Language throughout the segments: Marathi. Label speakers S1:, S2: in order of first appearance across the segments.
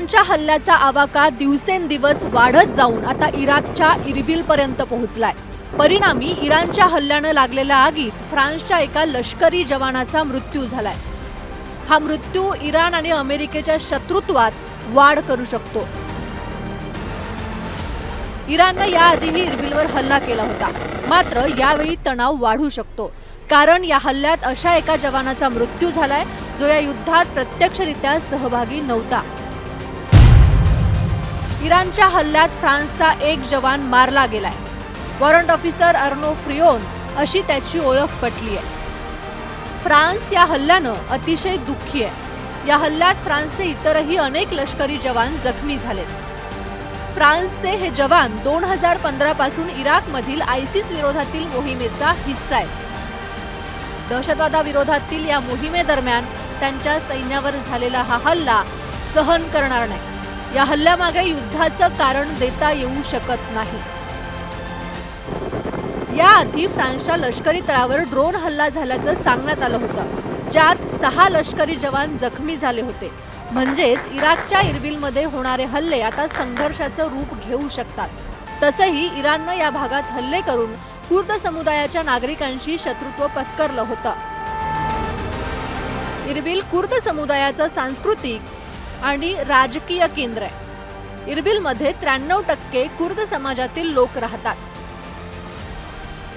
S1: इराणच्या हल्ल्याचा आवाका दिवसेंदिवस वाढत जाऊन आता इराकच्या इरबिलपर्यंत पोहोचलाय। परिणामी इराणच्या हल्ल्यानं लागलेल्या आगीत फ्रान्सच्या एका लष्करी जवानाचा मृत्यू झालाय। हा मृत्यू इराण आणि अमेरिकेच्या शत्रुत्वात वाढ करू शकतो। इराणनं याआधीही इरबिलवर हल्ला केला होता, मात्र यावेळी तणाव वाढू शकतो, कारण या हल्ल्यात अशा एका जवानाचा मृत्यू झालाय जो या युद्धात प्रत्यक्षरित्या सहभागी नव्हता। इराणच्या हल्ल्यात फ्रान्सचा एक जवान मारला गेलाय। वॉरंट ऑफिसर अर्नो फ्रियोन अशी त्याची ओळख पटली आहे। फ्रान्स या हल्ल्यानं अतिशय दुःखी आहे। या हल्ल्यात फ्रान्सचे इतरही अनेक लष्करी जवान जखमी झालेत। फ्रान्सचे हे जवान 2015 पासून इराकमधील आयसिस विरोधातील मोहिमेचा हिस्सा आहेत। दहशतवादाविरोधातील या मोहिमेदरम्यान त्यांच्या सैन्यावर झालेला हा हल्ला सहन करणार नाही। या हल्ल्यामागे युद्धाचं कारण देता येऊ शकत नाही। याआधी फ्रान्सच्या लष्करी तळावर ड्रोन हल्ला झाल्याचं सांगण्यात आलं होतं, ज्यात 6 लष्करी जवान जखमी झाले होते। म्हणजेच इराकच्या इरबिलमध्ये होणारे हल्ले आता संघर्षाचं रूप घेऊ शकतात। तसंही इराणनं या भागात हल्ले करून कुर्द समुदायाच्या नागरिकांशी शत्रुत्व पत्करलं होतं। इरबिल कुर्द समुदायाचं सांस्कृतिक आणि राजकीय केंद्र आहे। इरबिलमध्ये 93% कुर्द समाजातील लोक राहतात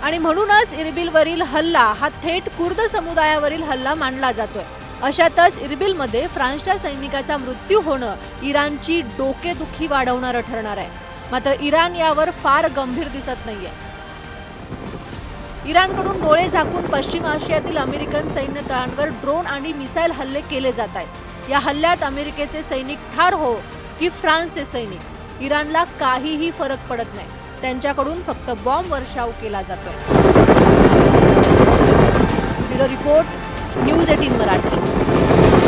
S1: आणि म्हणूनच इरबिलवरील हल्ला हा थेट कुर्द समुदायावरील हल्ला मानला जातोय। अशातच इरबिलमध्ये फ्रान्सच्या सैनिकाचा मृत्यू होणं इराणची डोकेदुखी वाढवणारं ठरणार आहे। मात्र इराण यावर फार गंभीर दिसत नाहीये। इराणकडून डोळे झाकून पश्चिम आशियातील अमेरिकन सैन्य तळांवर ड्रोन आणि मिसाईल हल्ले केले जात आहेत। या हल्ल्यात अमेरिकेचे सैनिक ठार हो की फ्रान्सचे सैनिक, इराणला काहीही फरक पडत नाही। त्यांच्याकडून फक्त बॉम्ब वर्षाव केला जातोय। Bureau report, news 18 Marathi.